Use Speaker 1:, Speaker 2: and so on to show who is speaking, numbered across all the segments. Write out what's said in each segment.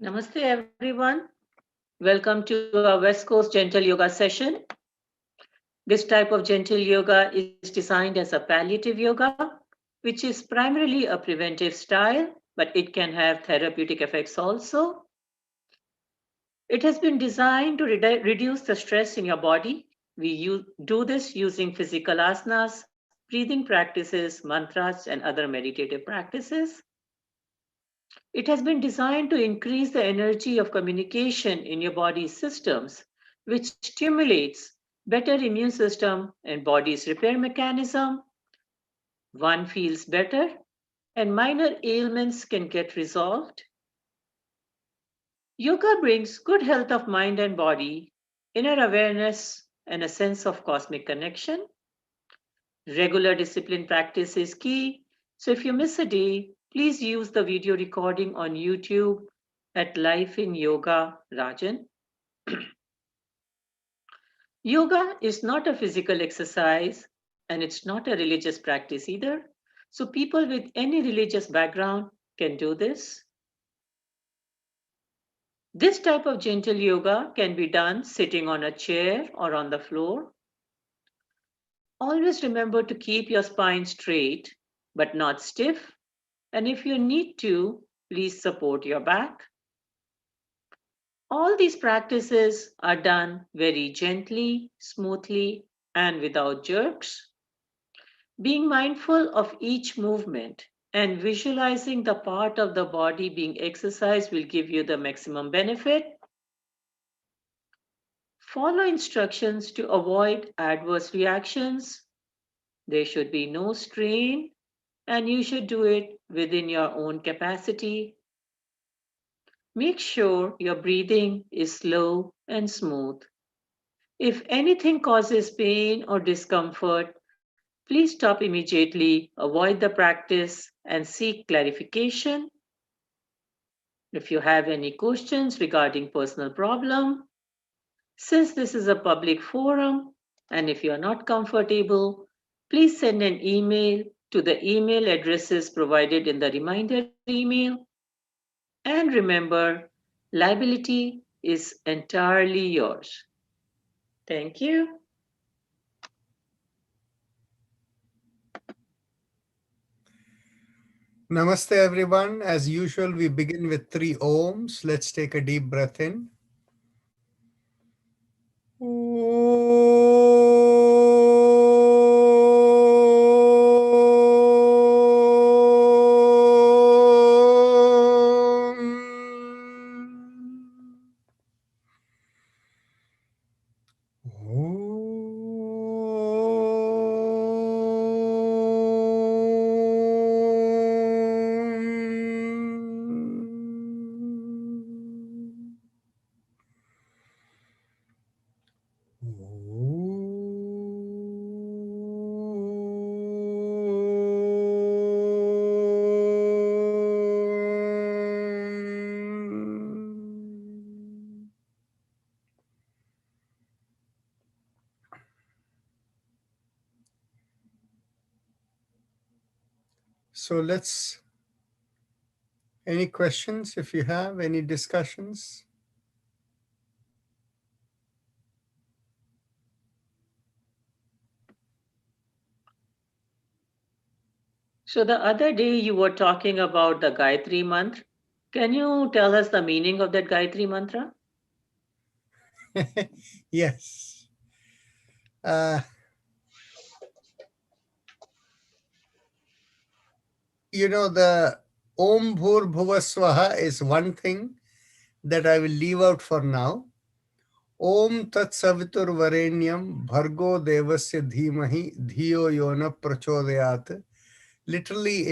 Speaker 1: Namaste, everyone. Welcome to our West Coast Gentle Yoga session. This type of gentle yoga is designed as a palliative yoga, which is primarily a preventive style, but it can have therapeutic effects also. It has been designed to reduce the stress in your body. We do this using physical asanas, breathing practices, mantras, and other meditative practices. It has been designed to increase the energy of communication in your body's systems, which stimulates better immune system and body's repair mechanism. One feels better and minor ailments can get resolved. Yoga brings good health of mind and body, inner awareness, and a sense of cosmic connection. Regular discipline practice is key. So if you miss a day, please use the video recording on YouTube at Life in Yoga Rajan. Yoga is not a physical exercise and it's not a religious practice either. So people with any religious background can do this. This type of gentle yoga can be done sitting on a chair or on the floor. Always remember to keep your spine straight but not stiff. And if you need to, please support your back. All these practices are done very gently, smoothly, and without jerks. Being mindful of each movement and visualizing the part of the body being exercised will give you the maximum benefit. Follow instructions to avoid adverse reactions. There should be no strain, and you should do it within your own capacity. Make sure your breathing is slow and smooth. If anything causes pain or discomfort, please stop immediately, avoid the practice, and seek clarification. If you have any questions regarding personal problem, since this is a public forum, and if you are not comfortable, please send an email to the email addresses provided in the reminder email. And remember, liability is entirely yours. Thank you.
Speaker 2: Namaste, everyone. As usual, we begin with 3 ohms. Let's take a deep breath in. So any questions if you have, any discussions?
Speaker 1: So the other day you were talking about the Gayatri Mantra. Can you tell us the meaning of that Gayatri Mantra?
Speaker 2: Yes. The Om Bhur Bhuvaswaha is one thing that I will leave out for now. Om Tat Savitur Varenyam Bhargo Devasya Dhimahi Dhiyo Yona Prachodayat literally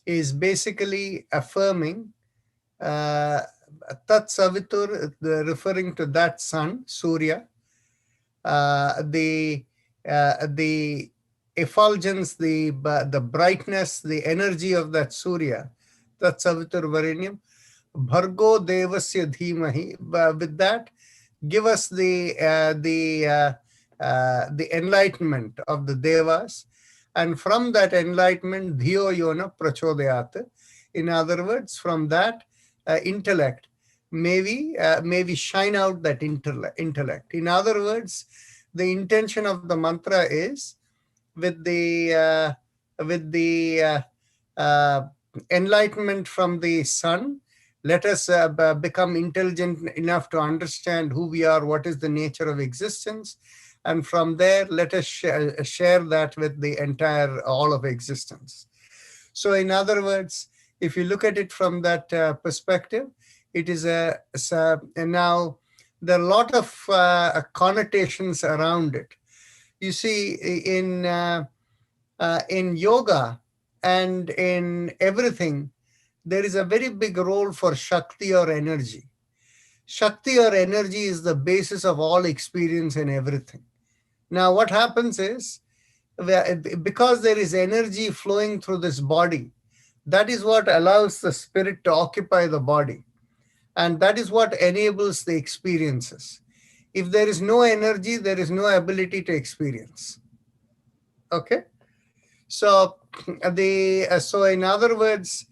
Speaker 2: is basically affirming Tat Savitur, referring to that sun, Surya, the effulgence, the brightness, the energy of that Surya, Tat Savitur Varenyam, Bhargo Devasya Dhimahi. With that, give us the enlightenment of the Devas, and from that enlightenment, Dhiyo Yona Prachodayat, In other words, from that intellect, maybe shine out that intellect. In other words, the intention of the mantra is with the enlightenment from the sun. Let us become intelligent enough to understand who we are, what is the nature of existence, and from there, let us share that with the entire all of existence. So, in other words, if you look at it from that perspective, it is and now there are a lot of connotations around it. You see, in yoga and in everything, there is a very big role for Shakti or energy. Shakti or energy is the basis of all experience and everything. Now, what happens is, because there is energy flowing through this body, that is what allows the spirit to occupy the body. And that is what enables the experiences. If there is no energy, there is no ability to experience. Okay? So, so in other words,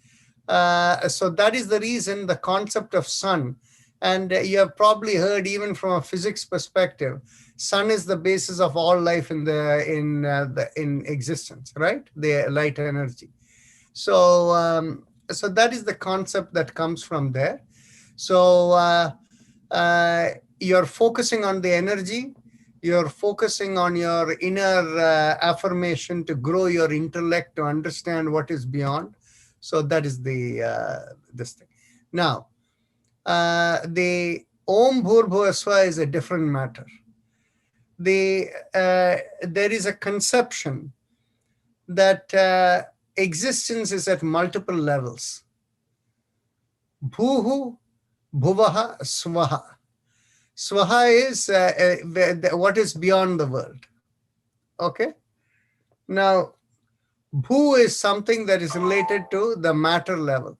Speaker 2: so that is the reason the concept of sun, and you have probably heard even from a physics perspective, sun is the basis of all life in existence, right? The light energy. So so that is the concept that comes from there. So you're focusing on the energy. You're focusing on your inner affirmation to grow your intellect to understand what is beyond. So that is the this thing. Now, the Om Bhurbhuvasva is a different matter. There is a conception that existence is at multiple levels. Bhuhu, Bhuvaha, Swaha. Swaha is what is beyond the world. Okay? Now, Bhu is something that is related to the matter level.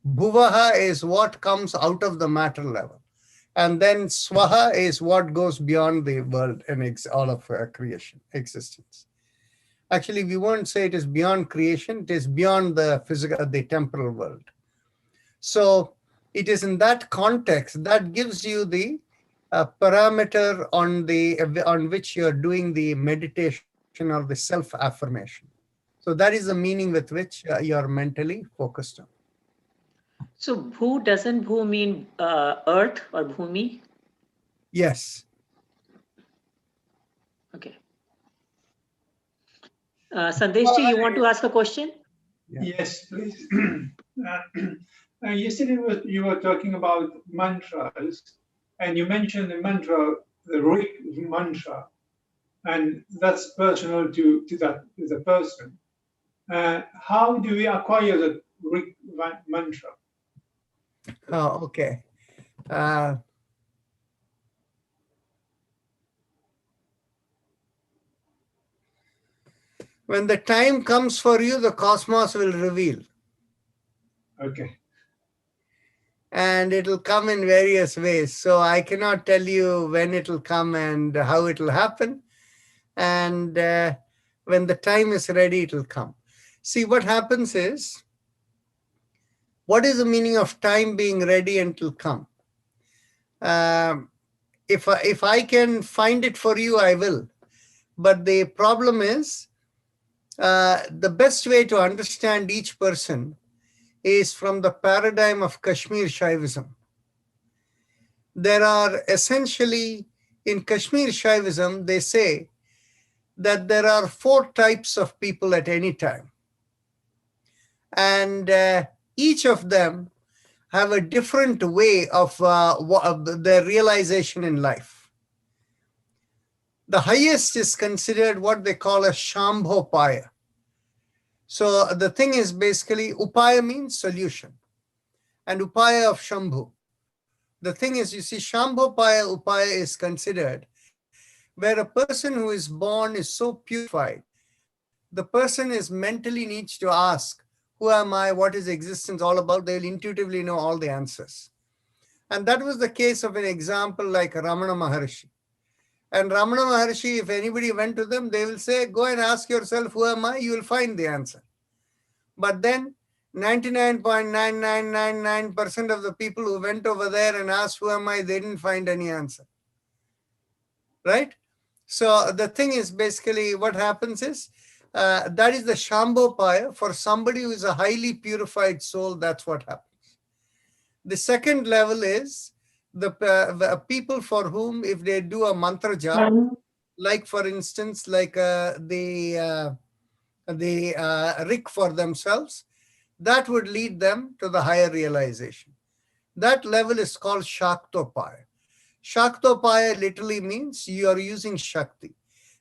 Speaker 2: Bhuvaha is what comes out of the matter level. And then Swaha is what goes beyond the world and all of creation, existence. Actually, we won't say it is beyond creation, it is beyond the physical, the temporal world. So it is in that context that gives you the parameter on which you're doing the meditation or the self-affirmation. So that is the meaning with which you're mentally focused on.
Speaker 1: So doesn't bhu mean earth or bhumi?
Speaker 2: Yes.
Speaker 1: Okay. Sandeshji, you want to ask a question?
Speaker 3: Yeah. Yes, please. Yesterday you were talking about mantras, and you mentioned the mantra, the Rig mantra, and that's personal to the person. How do we acquire the Rig mantra?
Speaker 2: Oh, okay. When the time comes for you, the cosmos will reveal.
Speaker 3: Okay.
Speaker 2: And it'll come in various ways. So I cannot tell you when it'll come and how it'll happen. And when the time is ready, it'll come. See, what happens is, what is the meaning of time being ready and it'll come? If I can find it for you, I will. But the problem is, the best way to understand each person is from the paradigm of Kashmir Shaivism. There are essentially, in Kashmir Shaivism, they say that there are 4 types of people at any time. And each of them have a different way of their realization in life. The highest is considered what they call a Shambhopaya. So the thing is basically, Upaya means solution, and Upaya of Shambhu. The thing is, you see, Shambhopaya Upaya is considered where a person who is born is so purified, the person is mentally needs to ask, who am I, what is existence all about? They'll intuitively know all the answers. And that was the case of an example like Ramana Maharshi. And Ramana Maharshi, if anybody went to them, they will say, go and ask yourself, who am I? You will find the answer. But then 99.9999% of the people who went over there and asked, who am I? They didn't find any answer. Right? So the thing is, basically what happens is, that is the Shambhopaya. For somebody who is a highly purified soul, that's what happens. The second level is the people for whom, if they do a mantra japa, like for instance, like the rig for themselves, that would lead them to the higher realization. That level is called Shaktopaya. Shaktopaya literally means you are using Shakti.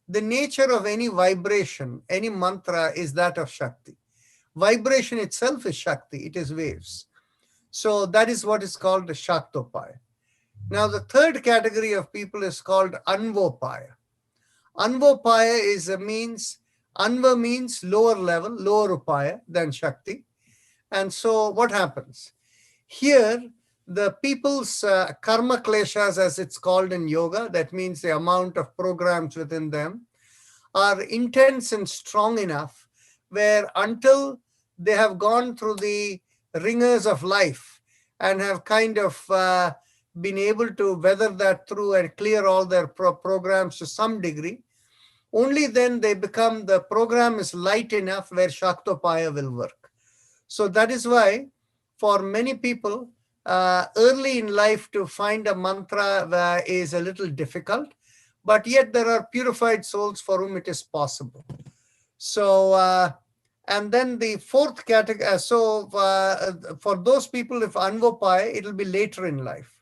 Speaker 2: The nature of any vibration, any mantra is that of Shakti. Vibration itself is Shakti, it is waves. So that is what is called the Shaktopaya. Now the third category of people is called Anvopaya. Anvopaya is Anva means lower level, lower upaya than Shakti. And so what happens? Here, the people's karma kleshas, as it's called in yoga, that means the amount of programs within them, are intense and strong enough where until they have gone through the ringers of life and have kind of been able to weather that through and clear all their programs to some degree, only then the program is light enough where Shaktopaya will work. So that is why for many people, early in life to find a mantra is a little difficult, but yet there are purified souls for whom it is possible. So, and then the fourth category, for those people, if Anvopaya, it will be later in life.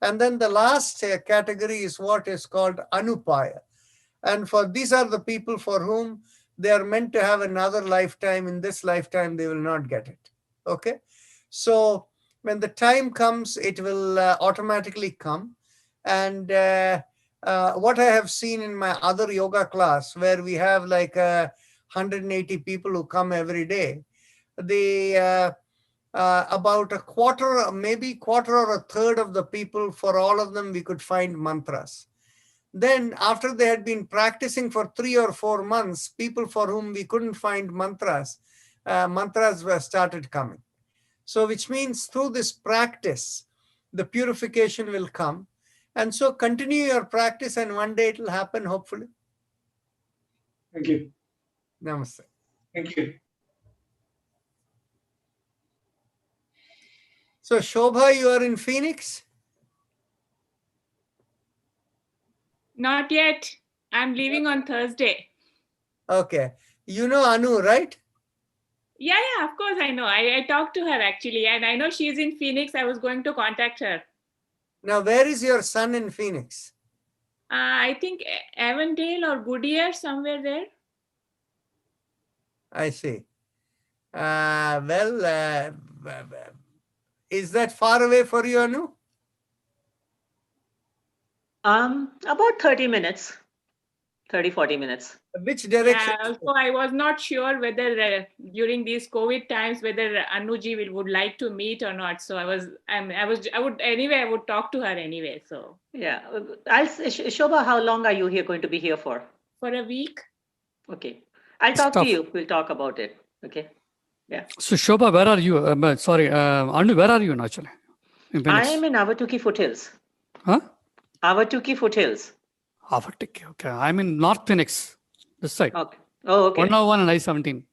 Speaker 2: And then the last category is what is called Anupaya. And for these are the people for whom they are meant to have another lifetime. In this lifetime, they will not get it. Okay. So when the time comes, it will automatically come. And what I have seen in my other yoga class, where we have like 180 people who come every day, about a quarter, maybe quarter or a third of the people, for all of them, we could find mantras. Then after they had been practicing for 3 or 4 months, people for whom we couldn't find mantras were started coming. So which means through this practice, the purification will come. And so continue your practice and one day it will happen, hopefully.
Speaker 3: Thank you.
Speaker 2: Namaste.
Speaker 3: Thank you.
Speaker 2: So Shobha, you are in Phoenix?
Speaker 4: Not yet. I'm leaving on Thursday.
Speaker 2: Okay. You know Anu, right?
Speaker 4: Yeah, of course I know. I talked to her actually, and I know she's in Phoenix. I was going to contact her.
Speaker 2: Now, where is your son in Phoenix?
Speaker 4: I think Avondale or Goodyear, somewhere there.
Speaker 2: I see. Is that far away for you, Anu?
Speaker 1: About 30 minutes, 40 minutes.
Speaker 2: Which direction?
Speaker 4: Yeah, also I was not sure whether during these COVID times whether Anuji would like to meet or not. So I would talk to her anyway. So
Speaker 1: yeah, Shobha, how long are you going to be here for?
Speaker 4: For a week.
Speaker 1: Okay, I'll talk to you. We'll talk about it. Okay. Yeah.
Speaker 5: So Shobha, where are you? Anu, where are you actually?
Speaker 1: I am in Avatuki Foothills.
Speaker 5: Huh?
Speaker 1: Avatuki Foothills.
Speaker 5: Avatuki. Okay, I'm in North Phoenix, this side.
Speaker 1: Okay. Oh, okay.
Speaker 5: 101 and I-17.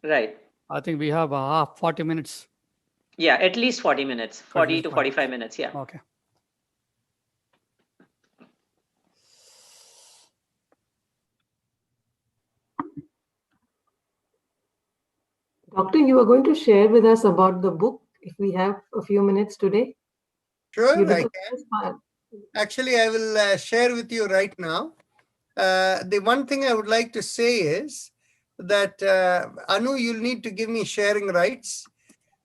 Speaker 1: Right.
Speaker 5: I think we have 40 minutes.
Speaker 1: Yeah, at least 40 minutes, 40 to 45 minutes. Yeah.
Speaker 5: Okay.
Speaker 6: Doctor, you are going to share with us about the book if we have a few minutes today.
Speaker 2: Sure, I can. Actually, I will share with you right now. The one thing I would like to say is that, Anu, you'll need to give me sharing rights.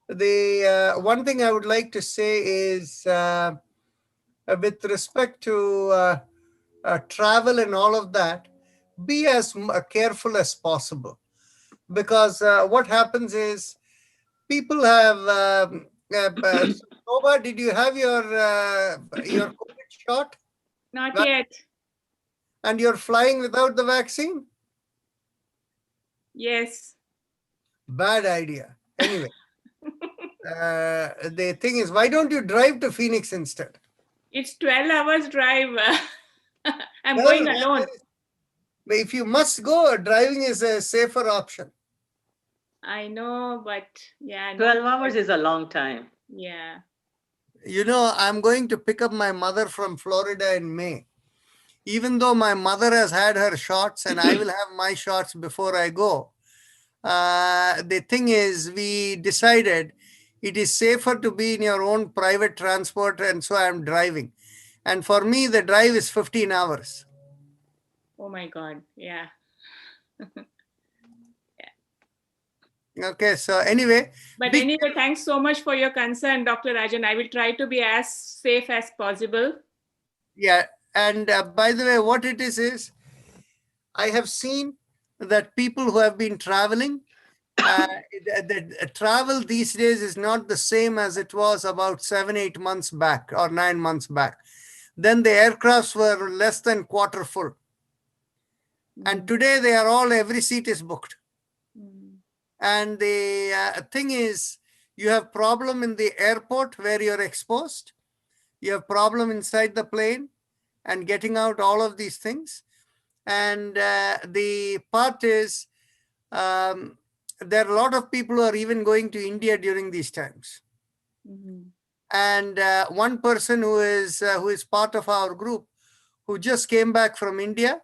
Speaker 2: The one thing I would like to say is with respect to travel and all of that, be as careful as possible. Because what happens is people have, Shobha, did you have your COVID shot?
Speaker 4: Not yet.
Speaker 2: And you're flying without the vaccine?
Speaker 4: Yes.
Speaker 2: Bad idea. Anyway, The thing is, why don't you drive to Phoenix instead?
Speaker 4: It's 12 hours drive. I'm
Speaker 2: Well,
Speaker 4: going alone.
Speaker 2: but if you must go, driving is a safer option.
Speaker 4: I know, but yeah.
Speaker 1: 12 hours is a long time.
Speaker 4: Yeah.
Speaker 2: You know, I'm going to pick up my mother from Florida in May. Even though my mother has had her shots and I will have my shots before I go, the thing is, we decided it is safer to be in your own private transport, and so I'm driving. And for me, the drive is 15 hours.
Speaker 4: Oh my God. Yeah.
Speaker 2: Okay, so anyway.
Speaker 4: But anyway, thanks so much for your concern, Dr. Rajan. I will try to be as safe as possible.
Speaker 2: Yeah, and by the way, what it is I have seen that people who have been traveling, the travel these days is not the same as it was about 7-8 months back or 9 months back. Then the aircrafts were less than quarter full. And today they are all, every seat is booked. And the thing is, you have problem in the airport where you're exposed. You have problem inside the plane and getting out, all of these things. And the part is, there are a lot of people who are even going to India during these times. And one person who is part of our group, who just came back from India,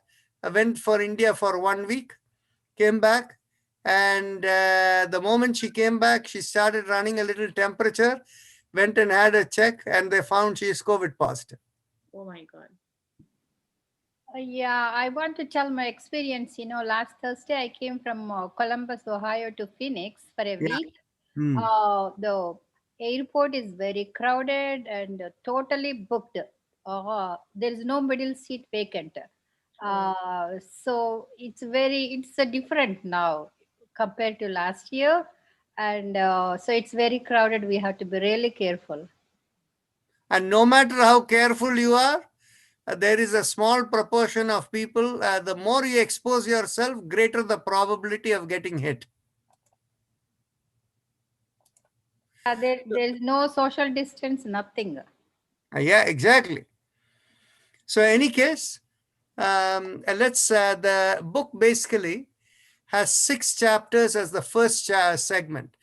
Speaker 2: went for India for 1 week, came back, and the moment she came back, she started running a little temperature, went and had a check, and they found she is COVID positive.
Speaker 4: Oh my God.
Speaker 7: Yeah, I want to tell my experience. You know, last Thursday I came from Columbus, Ohio to Phoenix for a week. The airport is very crowded and totally booked. There is no middle seat vacant. So it's a different now compared to last year. And so it's very crowded. We have to be really careful.
Speaker 2: And no matter how careful you are, there is a small proportion of people, the more you expose yourself, greater the probability of getting hit.
Speaker 7: There is no social distance, nothing.
Speaker 2: Yeah, exactly. So in any case, the book basically has 6 chapters as the first segment.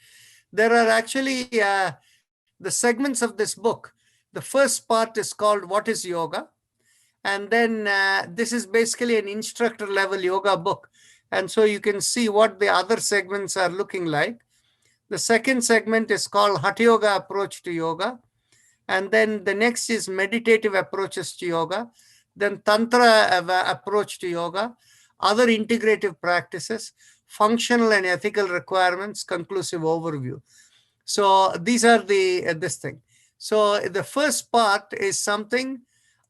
Speaker 2: There are actually the segments of this book. The first part is called What is Yoga? And then this is basically an instructor level yoga book. And so you can see what the other segments are looking like. The second segment is called Hatha Yoga Approach to Yoga. And then the next is Meditative Approaches to Yoga. Then Tantra Approach to Yoga. Other integrative practices. Functional and ethical requirements. Conclusive overview. So these are this thing. So the first part is something,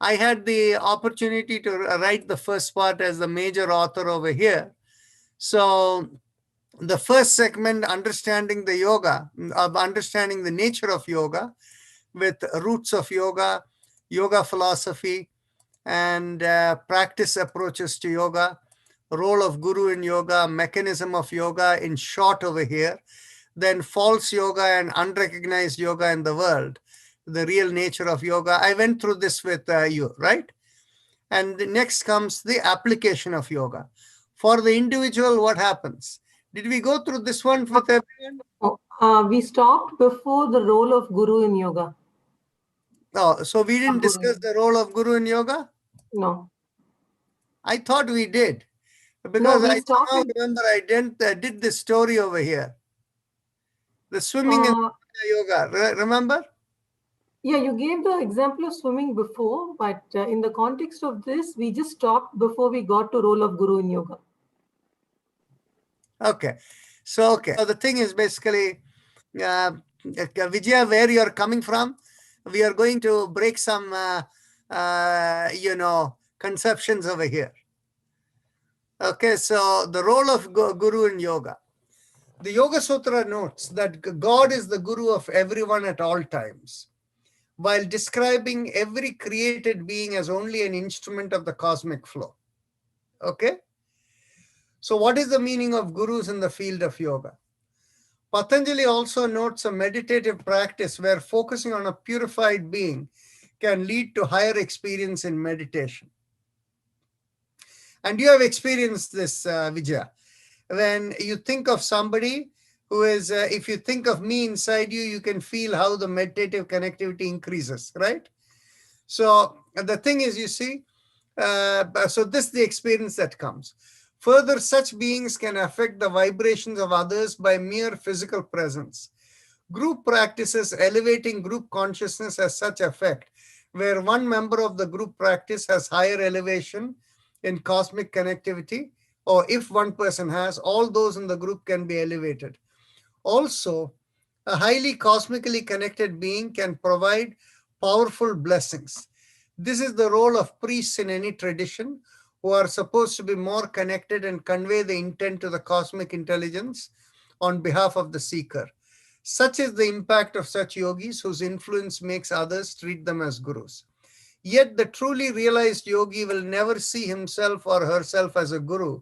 Speaker 2: I had the opportunity to write the first part as the major author over here. So the first segment, understanding the yoga, understanding the nature of yoga with roots of yoga, yoga philosophy, and practice approaches to yoga, role of guru in yoga, mechanism of yoga in short over here, then false yoga and unrecognized yoga in the world, the real nature of yoga. I went through this with you, right? And the next comes the application of yoga. For the individual, what happens? Did we go through this one with everyone?
Speaker 6: We stopped before the role of guru in yoga.
Speaker 2: Oh, so we didn't discuss the role of guru in yoga?
Speaker 6: No.
Speaker 2: I thought we did. Because
Speaker 6: No,
Speaker 2: I somehow remember I did this story over here. The swimming and yoga, remember?
Speaker 6: Yeah, you gave the example of swimming before, but in the context of this, we just stopped before we got to role of guru in yoga.
Speaker 2: Okay. So the thing is basically, Vijaya, where you're coming from, we are going to break some, conceptions over here. Okay, so the role of guru in yoga. The Yoga Sutra notes that God is the guru of everyone at all times, while describing every created being as only an instrument of the cosmic flow. Okay? So what is the meaning of gurus in the field of yoga? Patanjali also notes a meditative practice where focusing on a purified being can lead to higher experience in meditation. And you have experienced this, Vijaya. When you think of somebody who is, if you think of me inside you, you can feel how the meditative connectivity increases, right? So the thing is, you see, so this is the experience that comes. Further, such beings can affect the vibrations of others by mere physical presence. Group practices elevating group consciousness has such effect, where one member of the group practice has higher elevation in cosmic connectivity, or if one person has, all those in the group can be elevated. Also, a highly cosmically connected being can provide powerful blessings. This is the role of priests in any tradition, who are supposed to be more connected and convey the intent to the cosmic intelligence on behalf of the seeker. Such is the impact of such yogis whose influence makes others treat them as gurus. Yet the truly realized yogi will never see himself or herself as a guru,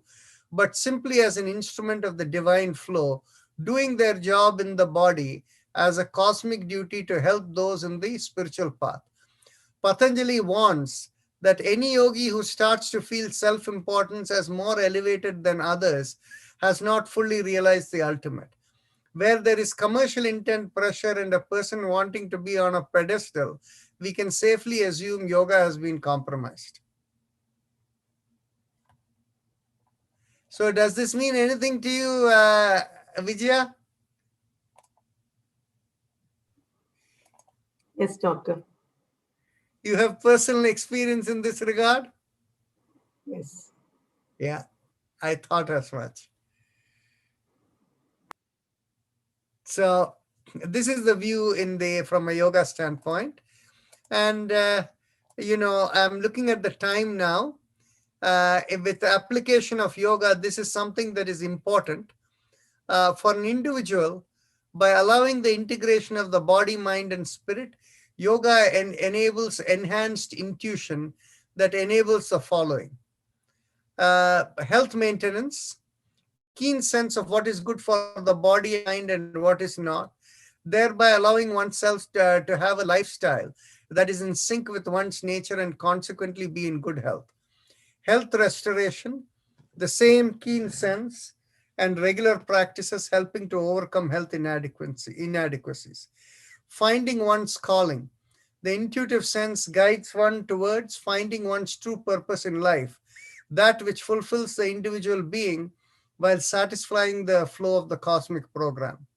Speaker 2: but simply as an instrument of the divine flow, doing their job in the body as a cosmic duty to help those in the spiritual path. Patanjali warns that any yogi who starts to feel self-importance as more elevated than others has not fully realized the ultimate. Where there is commercial intent, pressure, and a person wanting to be on a pedestal, we can safely assume yoga has been compromised. So does this mean anything to you, Vijaya?
Speaker 6: Yes, doctor.
Speaker 2: You have personal experience in this regard?
Speaker 6: Yes.
Speaker 2: Yeah, I thought as much. So this is the view from a yoga standpoint. And, I'm looking at the time now. With the application of yoga, this is something that is important for an individual. By allowing the integration of the body, mind, and spirit, yoga enables enhanced intuition that enables the following. Health maintenance, keen sense of what is good for the body and mind and what is not, thereby allowing oneself to have a lifestyle that is in sync with one's nature and consequently be in good health. Health restoration, the same keen sense and regular practices helping to overcome health inadequacies. Finding one's calling. The intuitive sense guides one towards finding one's true purpose in life, that which fulfills the individual being while satisfying the flow of the cosmic program.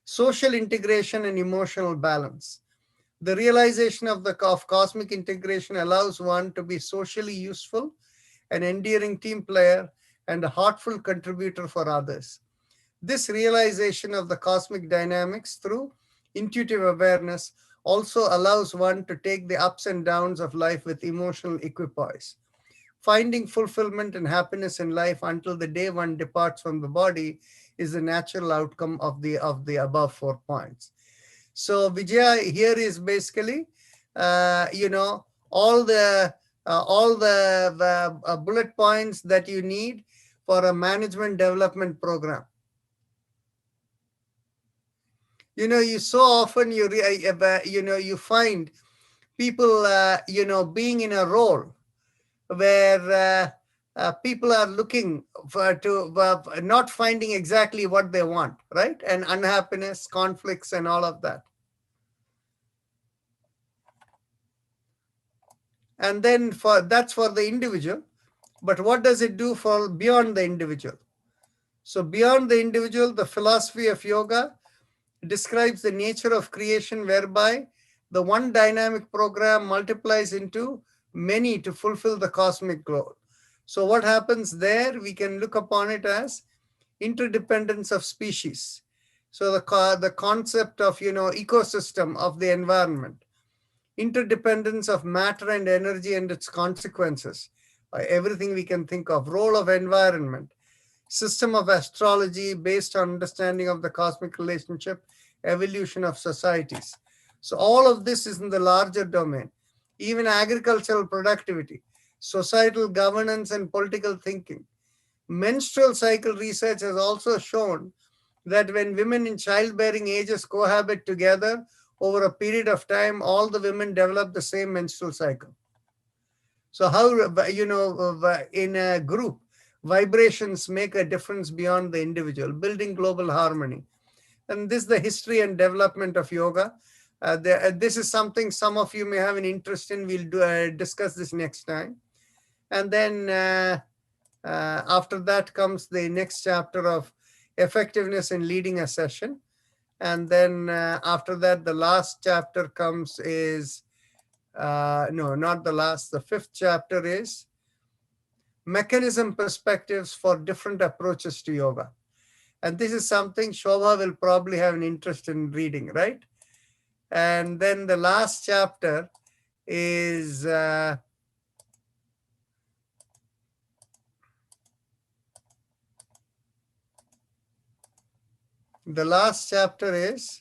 Speaker 2: Social integration and emotional balance. The realization of cosmic integration allows one to be socially useful, an endearing team player, and a heartful contributor for others. This realization of the cosmic dynamics through intuitive awareness also allows one to take the ups and downs of life with emotional equipoise. Finding fulfillment and happiness in life until the day one departs from the body is the natural outcome of the above 4 points. So Vijaya here is basically, all the bullet points that you need for a management development program. You so often you find people being in a role where people are looking not finding exactly what they want, right? And unhappiness, conflicts, and all of that. And then that's for the individual. But what does it do for beyond the individual? So beyond the individual, the philosophy of yoga describes the nature of creation whereby the one dynamic program multiplies into many to fulfill the cosmic goal. So what happens there? We can look upon it as interdependence of species. So the concept of ecosystem of the environment, interdependence of matter and energy and its consequences, everything we can think of, role of environment, system of astrology based on understanding of the cosmic relationship, evolution of societies. So all of this is in the larger domain. Even agricultural productivity, societal governance, and political thinking. Menstrual cycle research has also shown that when women in childbearing ages cohabit together over a period of time, all the women develop the same menstrual cycle. So how, in a group, vibrations make a difference beyond the individual, building global harmony. And this is the history and development of yoga. This is something some of you may have an interest in. We'll discuss this next time. And then after that comes the next chapter of effectiveness in leading a session. And then after that, the last chapter comes is, no, not the last, the fifth chapter is mechanism perspectives for different approaches to yoga. And this is something Shobha will probably have an interest in reading, right? And then the last chapter is the last chapter is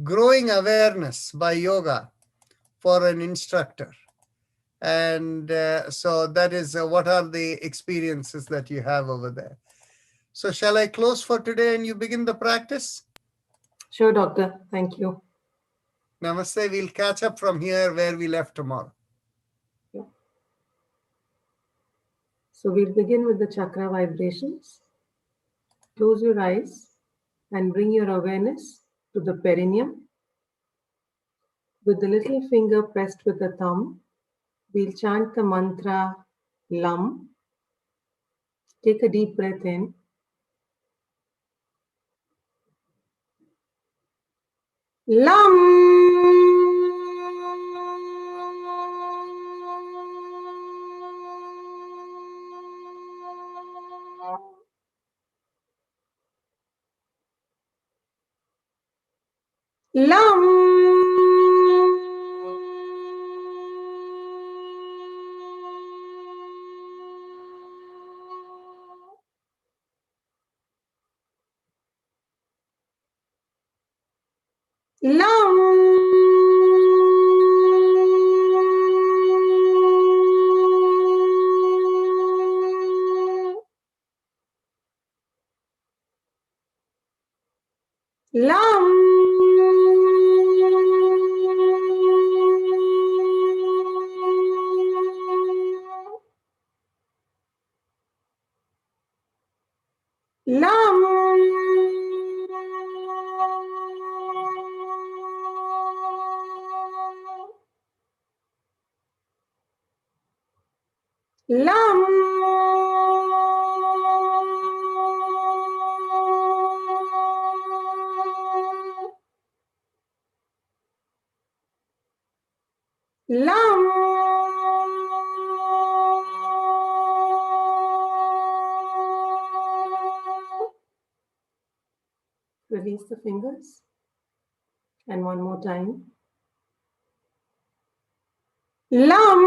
Speaker 2: growing awareness by yoga for an instructor. And so that is what are the experiences that you have over there. So shall I close for today and you begin the practice?
Speaker 6: Sure, doctor. Thank you.
Speaker 2: Namaste. We'll catch up from here where we left tomorrow.
Speaker 6: So we'll begin with the chakra vibrations. Close your eyes and bring your awareness to the perineum. With the little finger pressed with the thumb, we'll chant the mantra LUM. Take a deep breath in. LUM. LUM. LUM. LUM. LUM. LUM. LUM. Release the fingers. And one more time. LUM.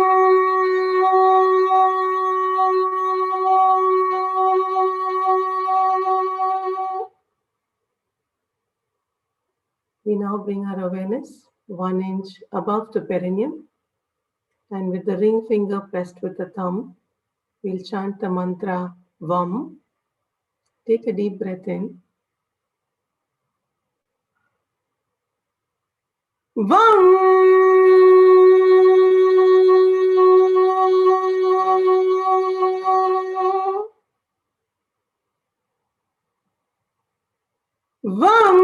Speaker 6: We now bring our awareness 1 inch above the perineum, and with the ring finger pressed with the thumb, we'll chant the mantra VAM. Take a deep breath in. VAM. VAM.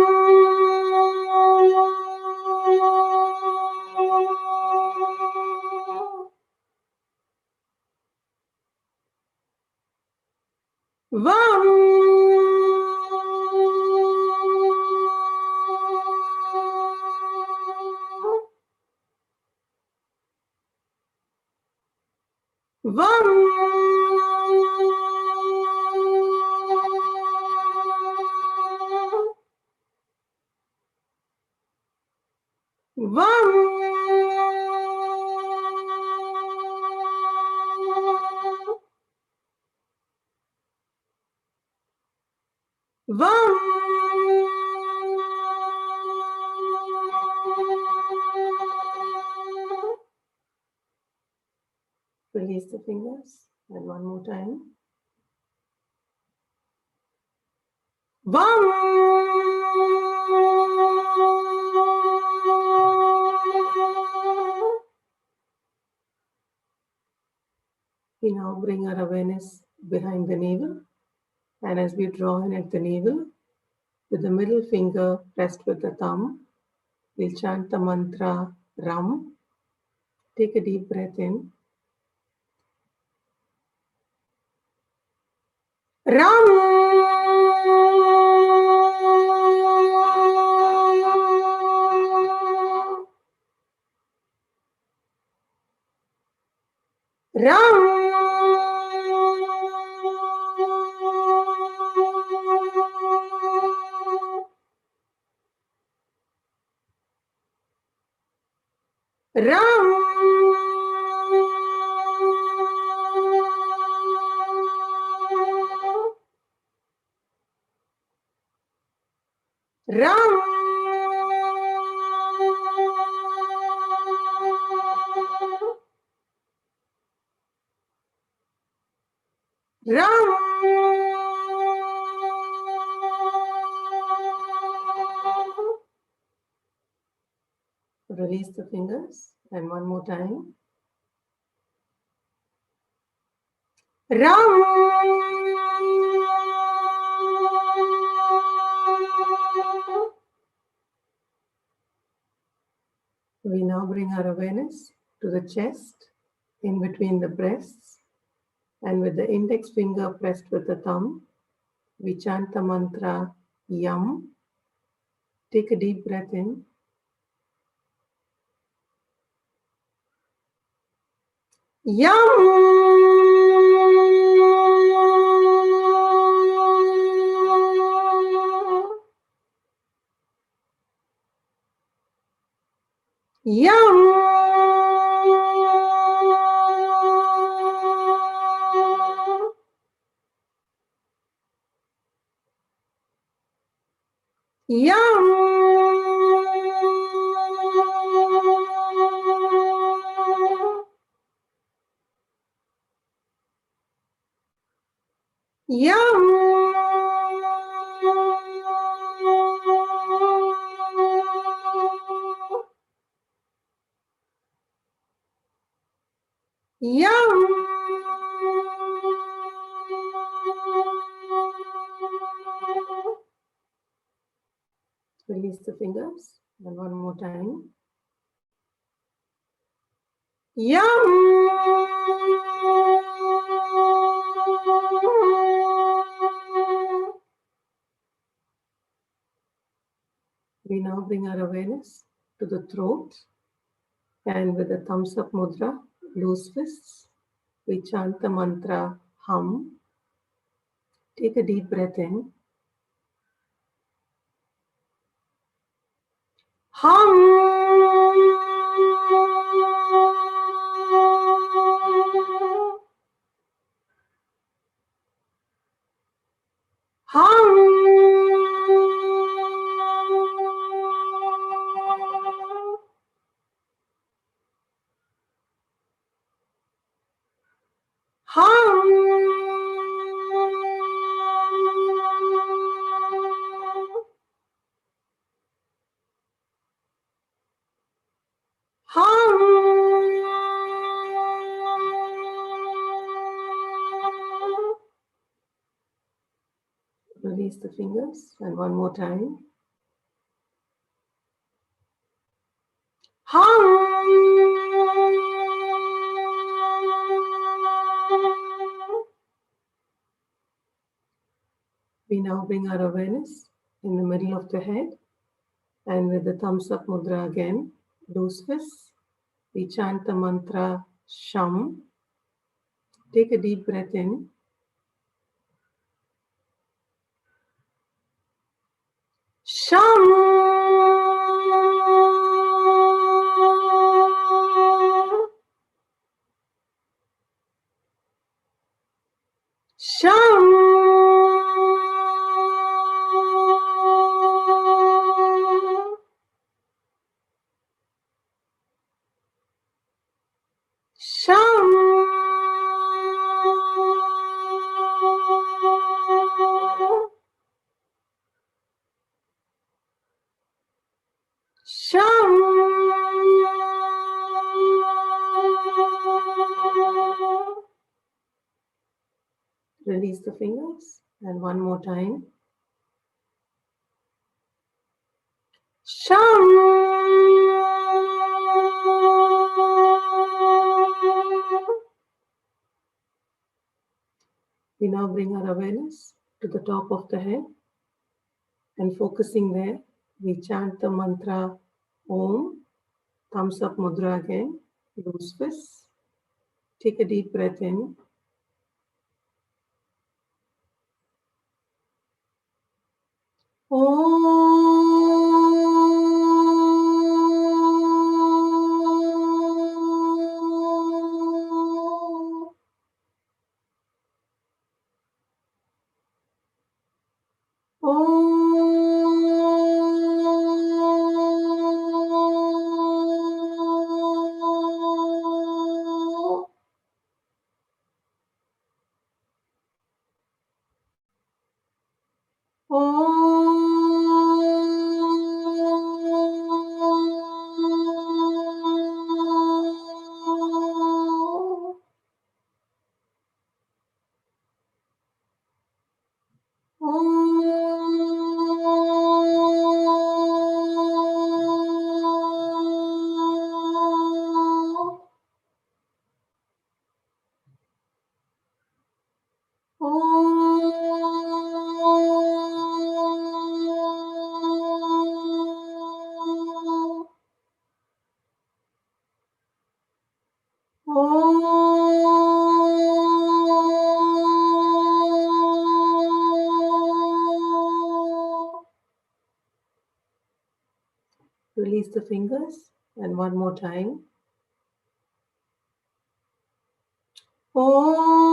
Speaker 6: VAM. VAM. Release the fingers and one more time. Vam. We now bring our awareness behind the navel, and as we draw in at the navel, with the middle finger pressed with the thumb, we'll chant the mantra Ram. Take a deep breath in. Ram. Ram. Ram. Ram. Ram. Release the fingers, and one more time. Ram. We now bring our awareness to the chest, in between the breasts, and with the index finger pressed with the thumb, we chant the mantra Yam. Take a deep breath in. Yam. Yam. Yam. Yam. Yum. Release the fingers, and one more time. Yum. We now bring our awareness to the throat, and with the thumbs up mudra, loose fists, we chant the mantra Hum. Take a deep breath in. Hum. Hum. Hum. Hum. Release the fingers, and one more time. Hum. We now bring our awareness in the middle of the head, and with the thumbs up mudra again, loose fists, we chant the mantra Sham. Take a deep breath in. Sham. Sham. Sham. Sham. Release the fingers and one more time. Sham. We now bring our awareness to the top of the head, and focusing there, we chant the mantra Om. Thumbs up mudra again. Loose fists. Take a deep breath in. Om. Om. Om. Om. Om. Om. Release the fingers and one more time. Om.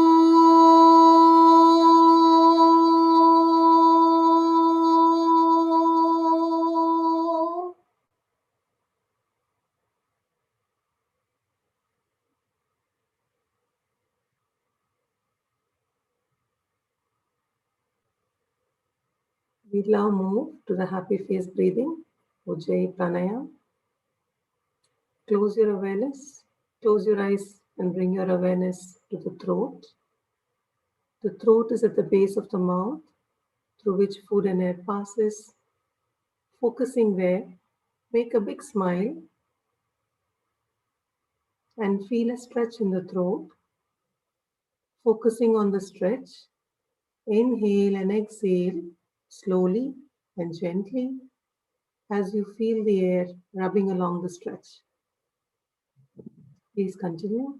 Speaker 6: We now move to the happy face breathing, Ujjayi Pranayama. Close your awareness, close your eyes and bring your awareness to the throat. The throat is at the base of the mouth through which food and air passes. Focusing there, make a big smile and feel a stretch in the throat. Focusing on the stretch, inhale and exhale slowly and gently as you feel the air rubbing along the stretch. Please continue.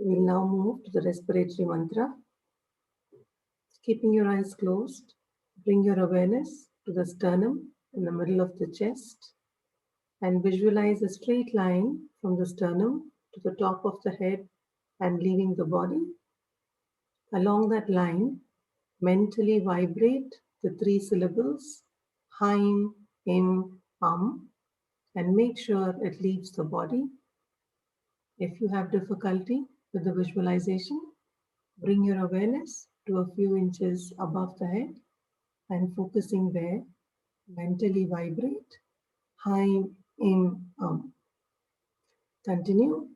Speaker 6: We'll now move to the respiratory mantra. Keeping your eyes closed, bring your awareness to the sternum in the middle of the chest and visualize a straight line from the sternum to the top of the head and leaving the body. Along that line, mentally vibrate the 3 syllables Haim, Im, and make sure it leaves the body. If you have difficulty with the visualization, bring your awareness to a few inches above the head and focusing there, mentally vibrate Haim, Im, Continue.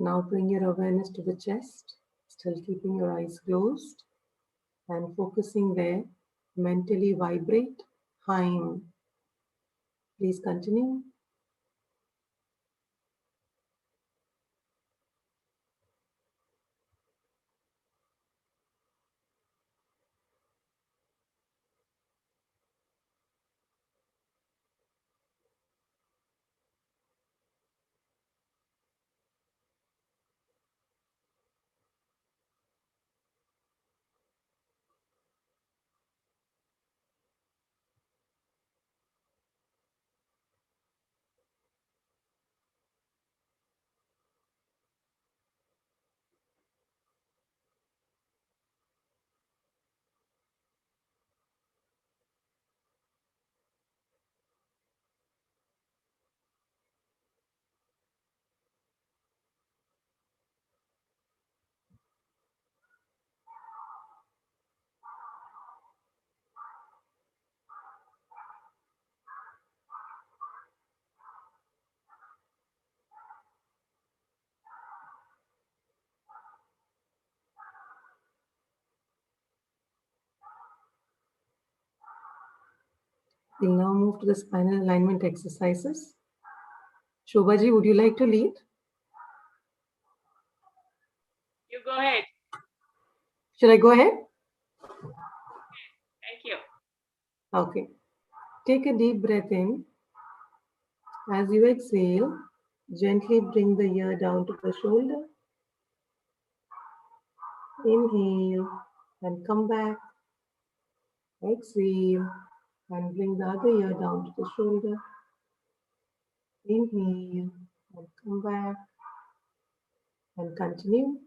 Speaker 6: Now bring your awareness to the chest, still keeping your eyes closed and focusing there. Mentally vibrate Haim. Please continue. We'll now move to the spinal alignment exercises. Shobhaji, would you like to lead?
Speaker 4: You go ahead.
Speaker 6: Should I go ahead?
Speaker 4: Thank you.
Speaker 6: Okay. Take a deep breath in. As you exhale, gently bring the ear down to the shoulder. Inhale and come back. Exhale and bring the other ear down to the shoulder. Inhale and come back and continue.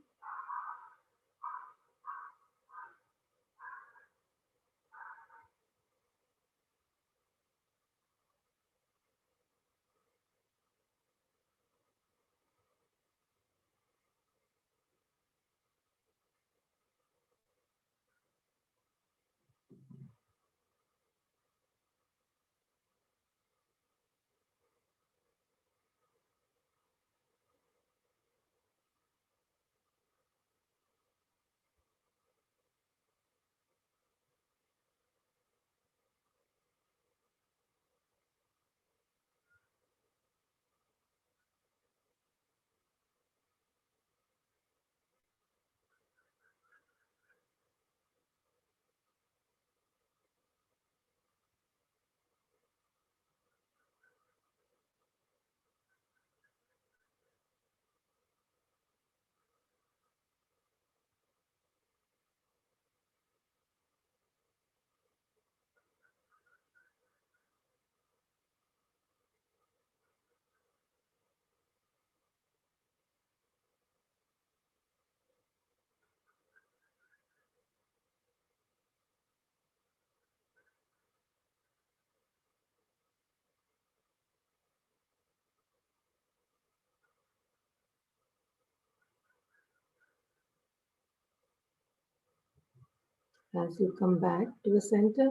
Speaker 6: As you come back to the center,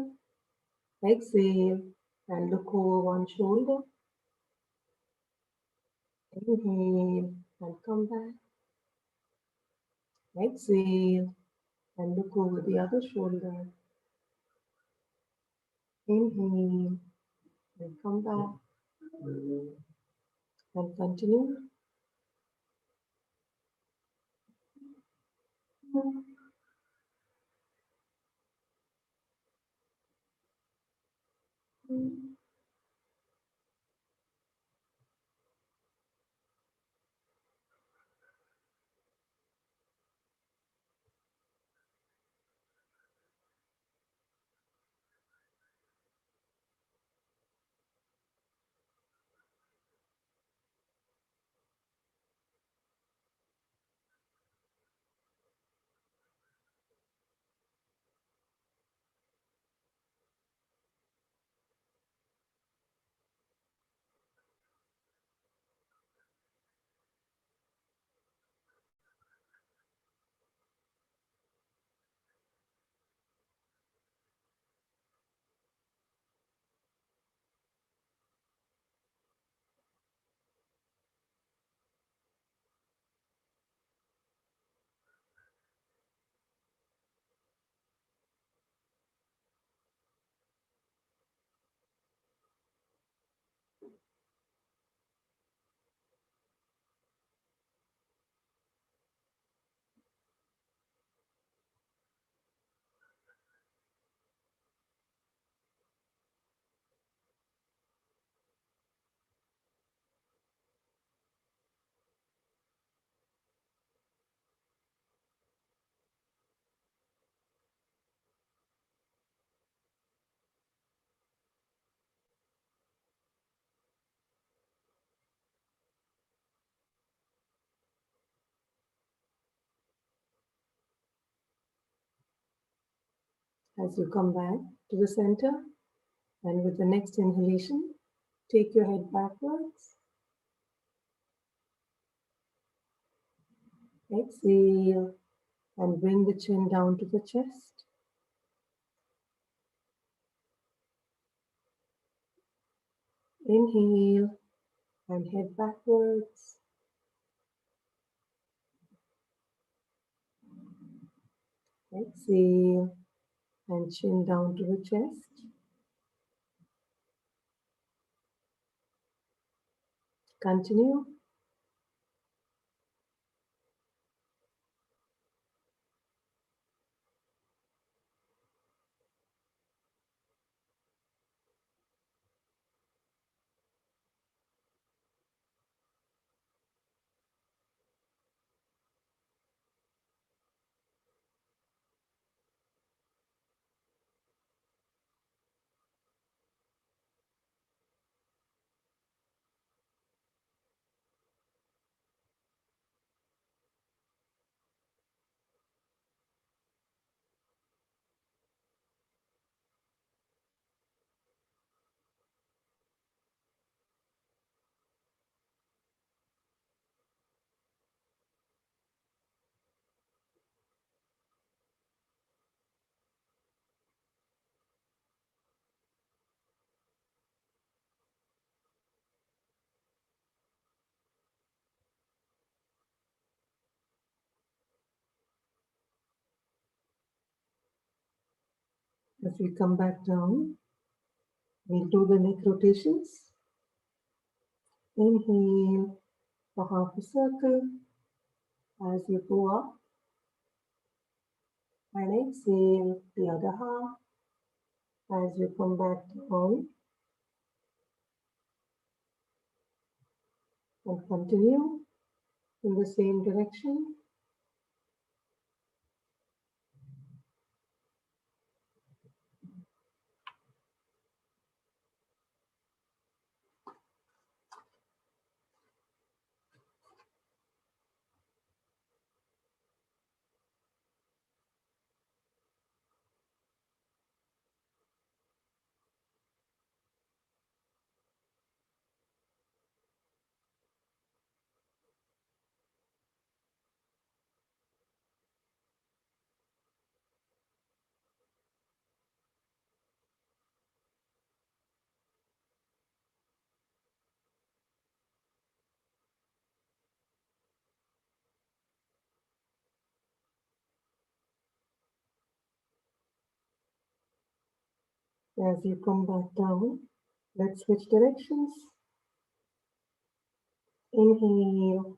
Speaker 6: exhale and look over one shoulder. Inhale and come back. Exhale and look over the other shoulder. Inhale and come back and continue. As you come back to the center, and with the next inhalation, take your head backwards. Exhale and bring the chin down to the chest. Inhale and head backwards. Exhale and chin down to the chest. Continue. As we come back down, we'll do the neck rotations. Inhale for half a circle as you go up, and exhale the other half as you come back down, and continue in the same direction. As you come back down, let's switch directions. Inhale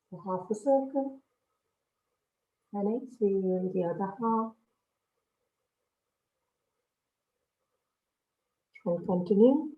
Speaker 6: for half a circle, and exhale the other half, and continue.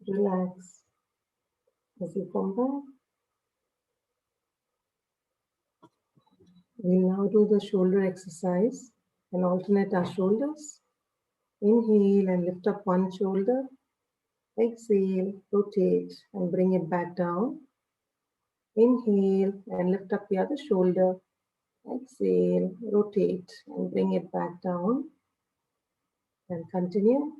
Speaker 6: Relax. As you come back, we'll now do the shoulder exercise and alternate our shoulders. Inhale and lift up one shoulder. Exhale, rotate and bring it back down. Inhale and lift up the other shoulder. Exhale, rotate and bring it back down. And continue.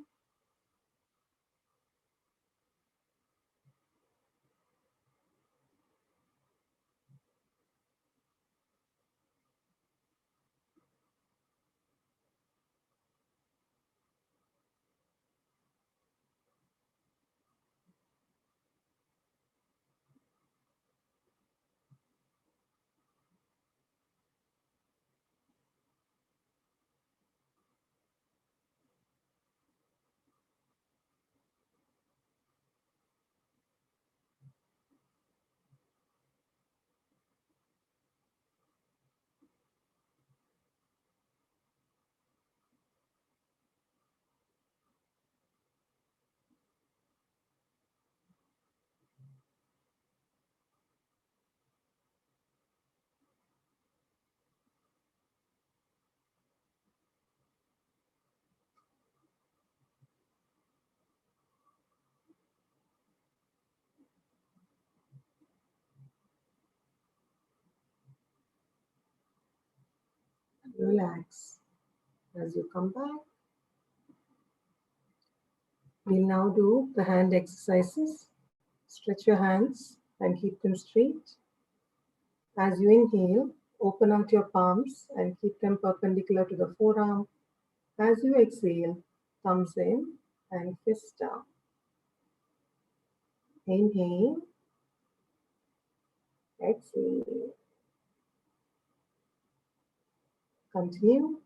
Speaker 6: Relax. As you come back, we'll now do the hand exercises. Stretch your hands and keep them straight. As you inhale, open out your palms and keep them perpendicular to the forearm. As you exhale, thumbs in and fist down. Inhale, exhale. Continue.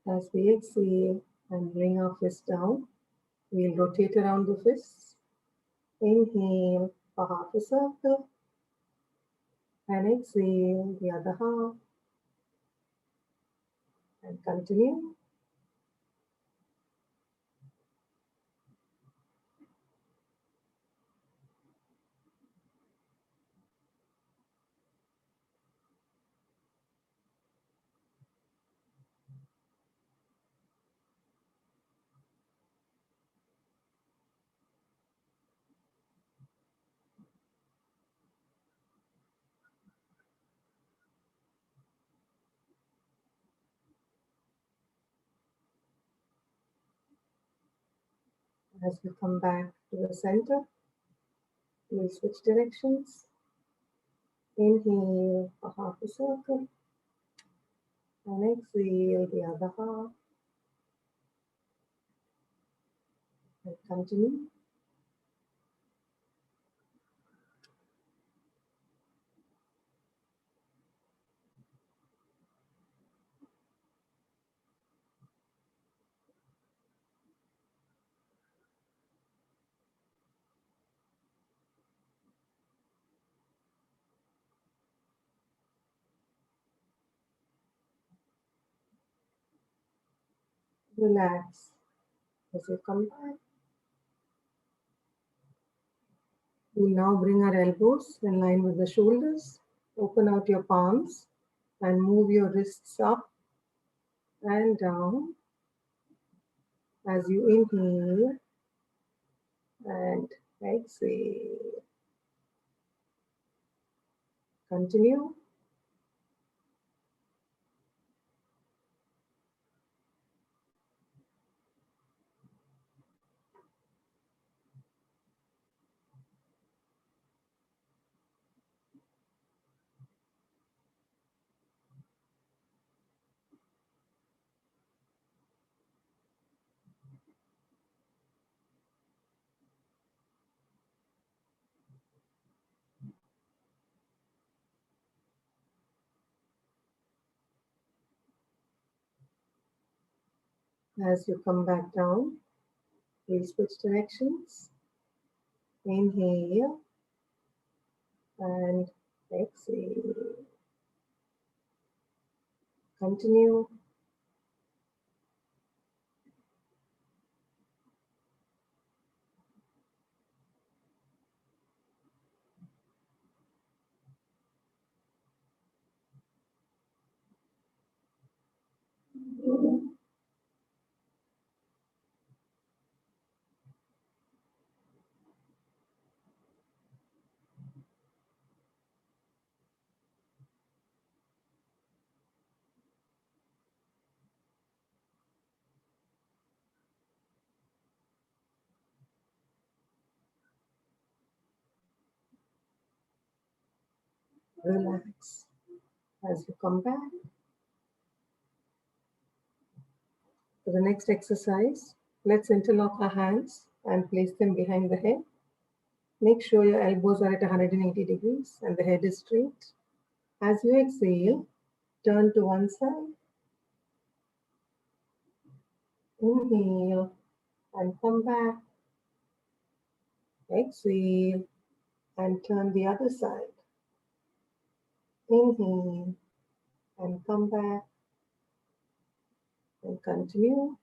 Speaker 6: As we exhale and bring our fist down, we'll rotate around the fists. Inhale for half a circle and exhale the other half and continue. As we come back to the center, we'll switch directions. Inhale for half a circle and exhale the other half and continue. Relax as you come back. We'll now bring our elbows in line with the shoulders. Open out your palms and move your wrists up and down as you inhale and exhale. Continue. As you come back down, we'll switch directions. Inhale and exhale. Continue. Relax as you come back. For the next exercise, let's interlock our hands and place them behind the head. Make sure your elbows are at 180 degrees and the head is straight. As you exhale, turn to one side. Inhale and come back. Exhale and turn the other side. Inhale and come back and continue.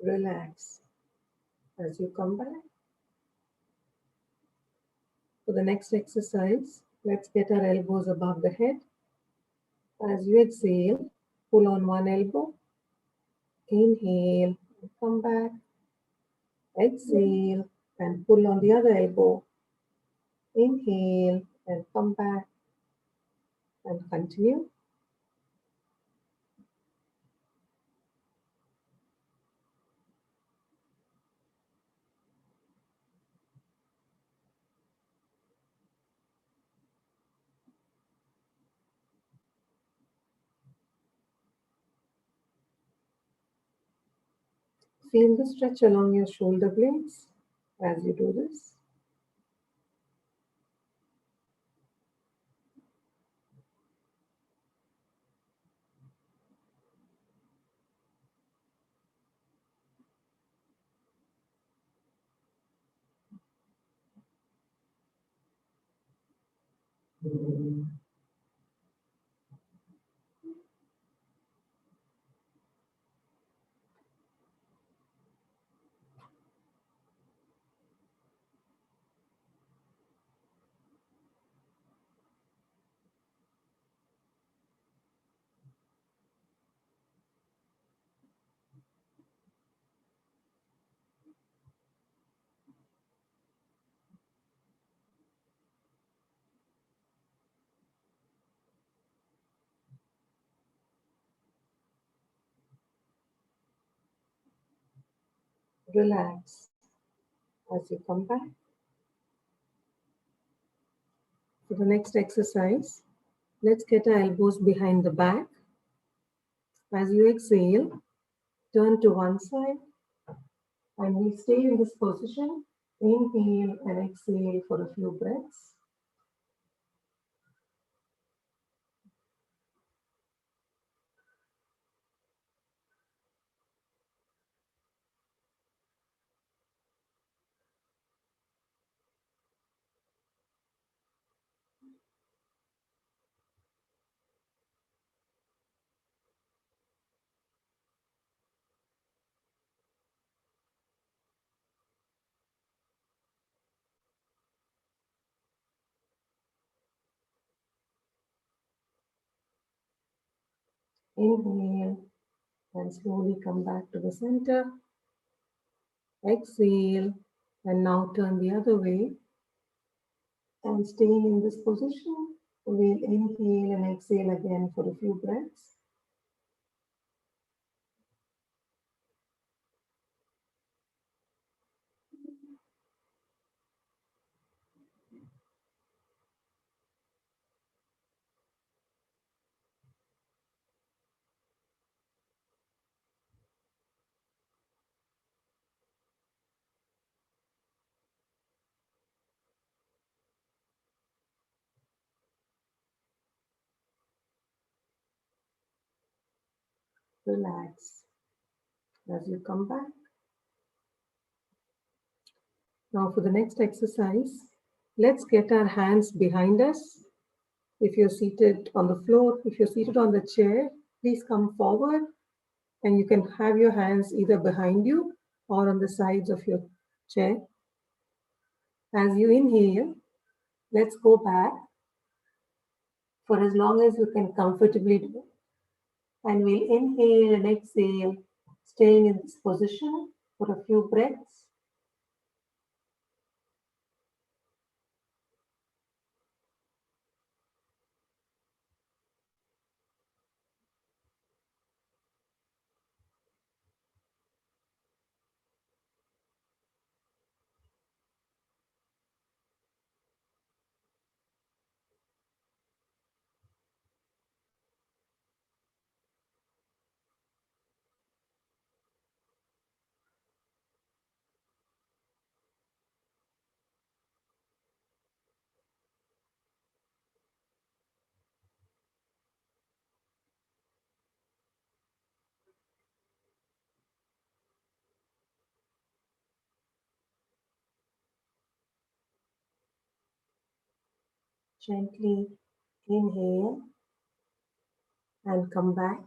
Speaker 6: Relax as you come back. For the next exercise, let's get our elbows above the head. As you exhale, pull on one elbow. Inhale, come back. Exhale and pull on the other elbow. Inhale and come back and continue. Feel the stretch along your shoulder blades as you do this. Relax as you come back. For the next exercise, let's get our elbows behind the back. As you exhale, turn to one side and we stay in this position. Inhale and exhale for a few breaths. Inhale and slowly come back to the center. Exhale and now turn the other way. And staying in this position, we'll inhale and exhale again for a few breaths. Relax as you come back. Now for the next exercise, let's get our hands behind us. If you're seated on the floor, if you're seated on the chair, please come forward and you can have your hands either behind you or on the sides of your chair. As you inhale, let's go back for as long as you can comfortably do. And we'll inhale and exhale, staying in this position for a few breaths. Gently inhale and come back.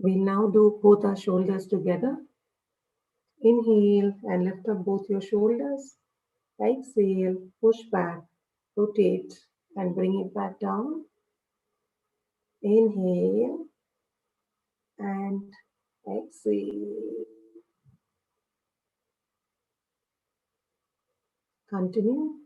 Speaker 6: We'll now do both our shoulders together. Inhale and lift up both your shoulders. Exhale, push back, rotate and bring it back down. Inhale and exhale. Continue.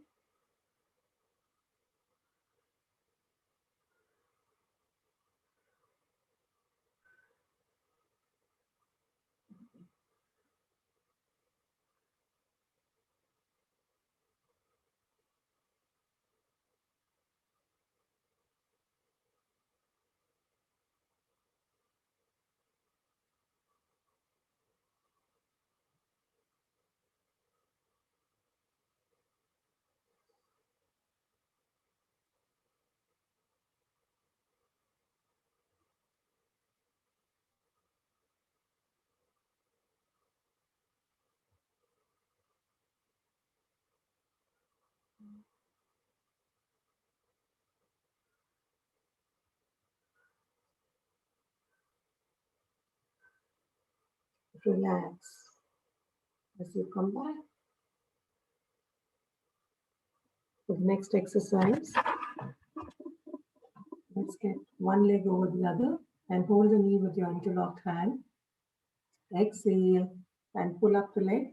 Speaker 6: Relax as you come back. For the next exercise, let's get one leg over the other and hold the knee with your interlocked hand. Exhale and pull up the leg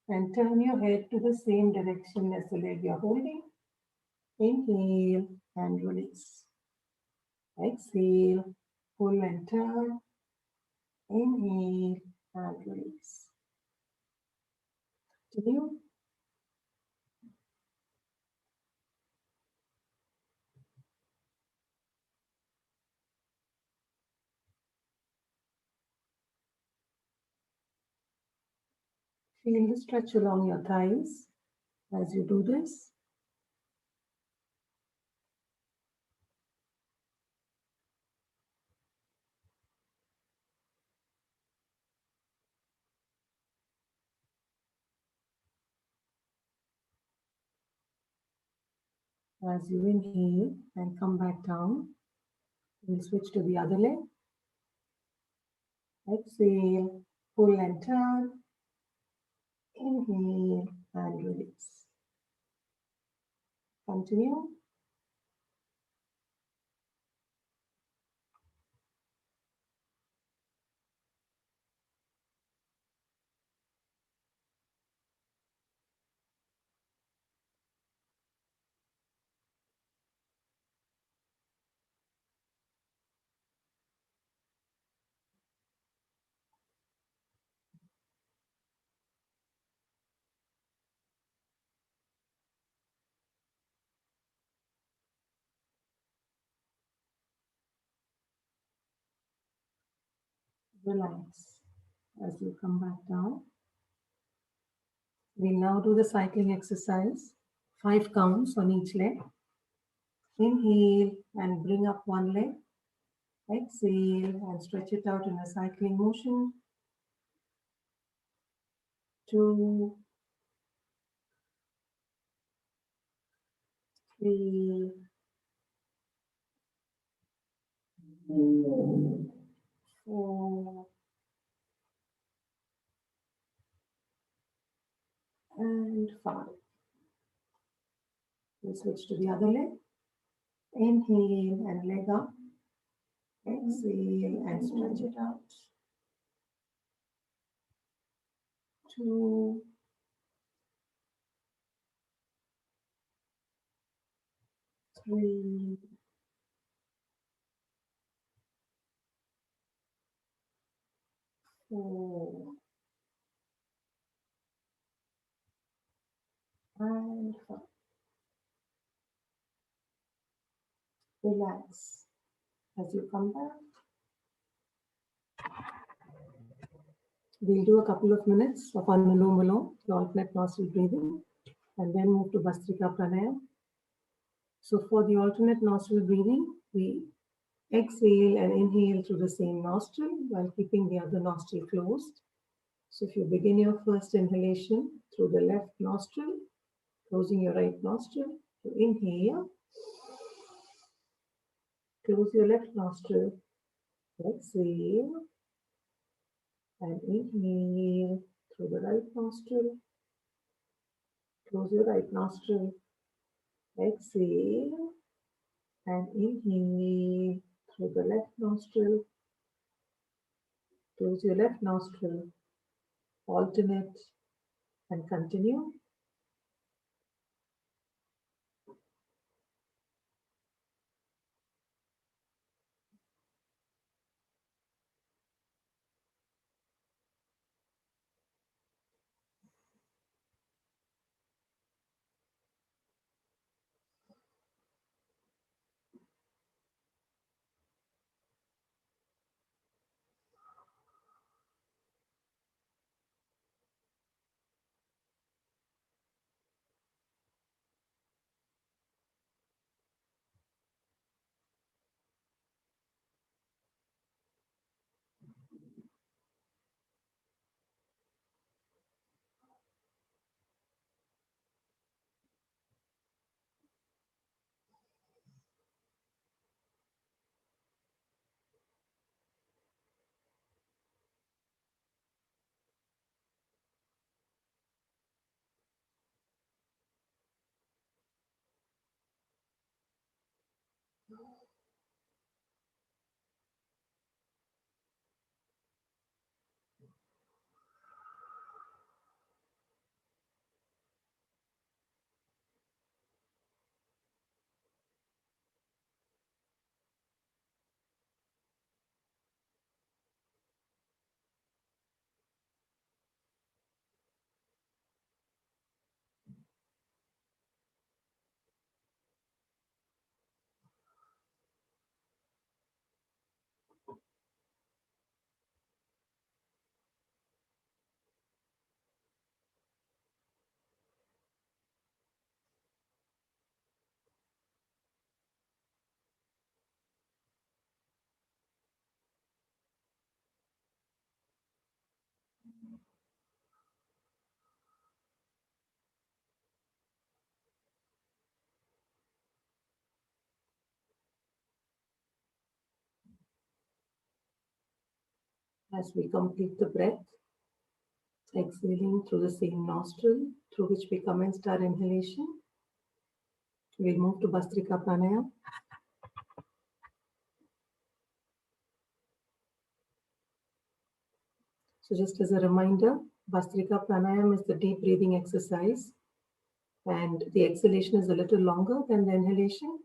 Speaker 6: and turn your head to the same direction as the leg you're holding. Inhale and release. Exhale, pull and turn. Inhale and release. Continue. Feel the stretch along your thighs as you do this. As you inhale and come back down, we'll switch to the other leg. Exhale, pull and turn. Inhale and release. Continue. Relax as you come back down. We'll now do the cycling exercise. 5 counts on each leg. Inhale and bring up one leg. Exhale and stretch it out in a cycling motion. 2, 3, 4, and 5. We'll switch to the other leg. Inhale and leg up. Exhale and stretch it out. 2, 3, 4, and 5. Relax as you come back. We'll do a couple of minutes of Anulom Vilom, the alternate nostril breathing, and then move to Bastrika Pranayama. So for the alternate nostril breathing, we exhale and inhale through the same nostril while keeping the other nostril closed. So if you begin your first inhalation through the left nostril, closing your right nostril, you inhale, close your left nostril, Exhale and inhale through the right nostril. Close your right nostril. Exhale and inhale through the left nostril. Close your left nostril. Alternate and continue. As we complete the breath, exhaling through the same nostril through which we commenced our inhalation, we'll move to Bastrika Pranayama. So just as a reminder, Bastrika Pranayama is the deep breathing exercise, and the exhalation is a little longer than the inhalation.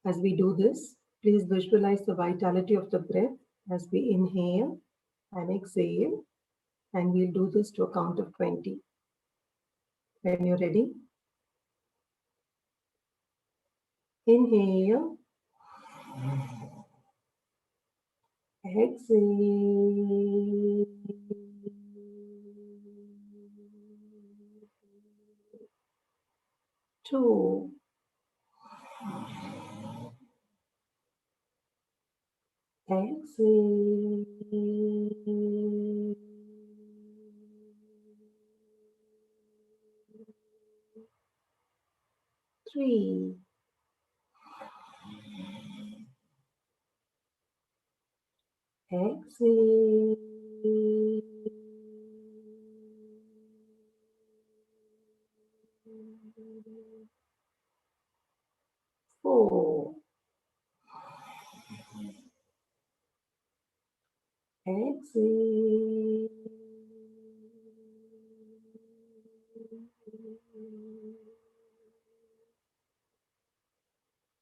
Speaker 6: As we do this, please visualize the vitality of the breath as we inhale and exhale, and we'll do this to a count of 20. When you're ready, inhale, exhale, 2, exhale, 3, exhale, 4, exhale,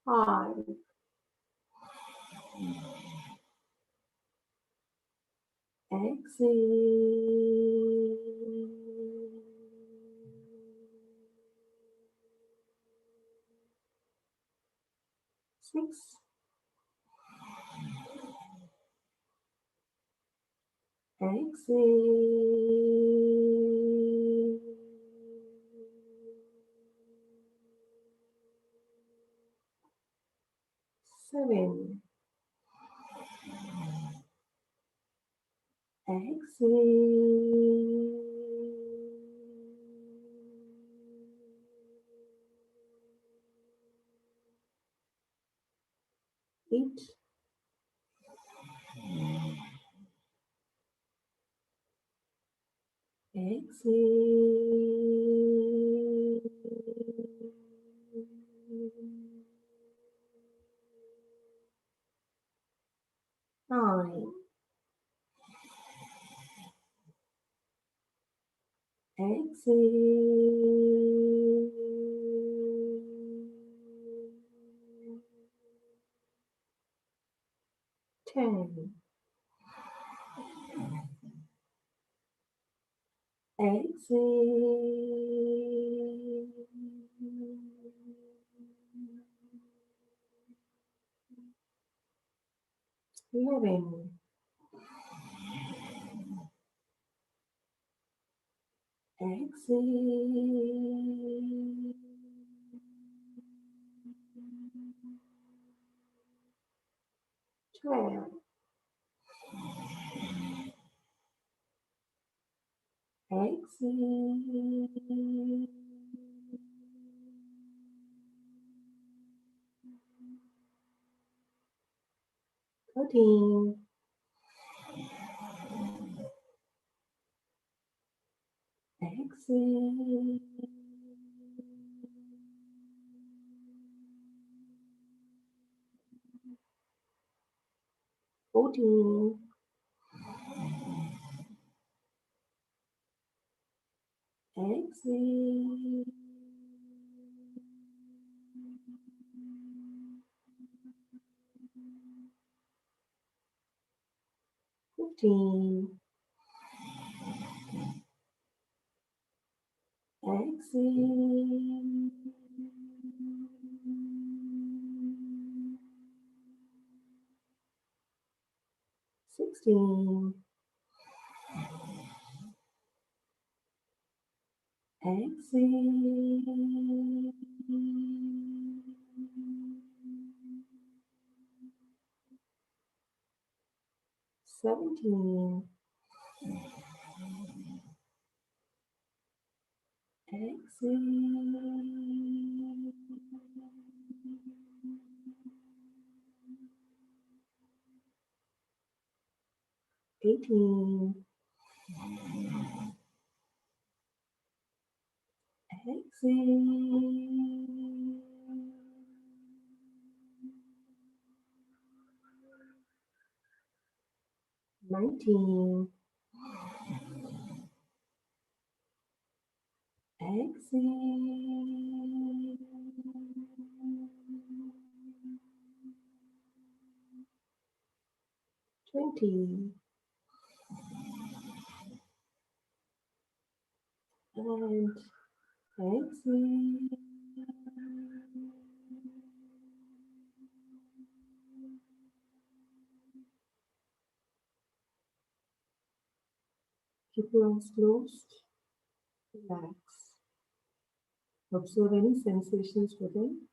Speaker 6: 5, exhale, 6, exhale, 7, exhale, 8, Exhale. 9. Exhale. 10. Exhale. 11. Exhale. 12. Exhale. 13. Exhale. 14. Exhale. 15. Exhale. 16. Exhale. 17. Exhale. 18. Exhale. 19. Exhale. 20. And exhale. Keep your eyes closed. Relax. Observe any sensations within.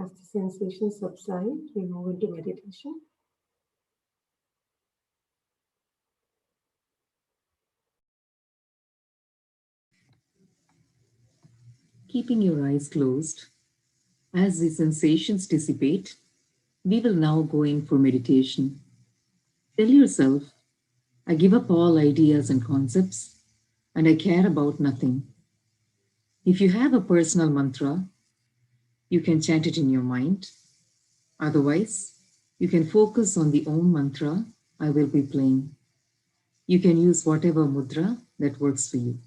Speaker 6: As the sensations subside, we move into meditation.
Speaker 1: Keeping your eyes closed, as the sensations dissipate, we will now go in for meditation. Tell yourself, I give up all ideas and concepts, and I care about nothing. If you have a personal mantra, you can chant it in your mind. Otherwise, you can focus on the Om mantra I will be playing. You can use whatever mudra that works for you.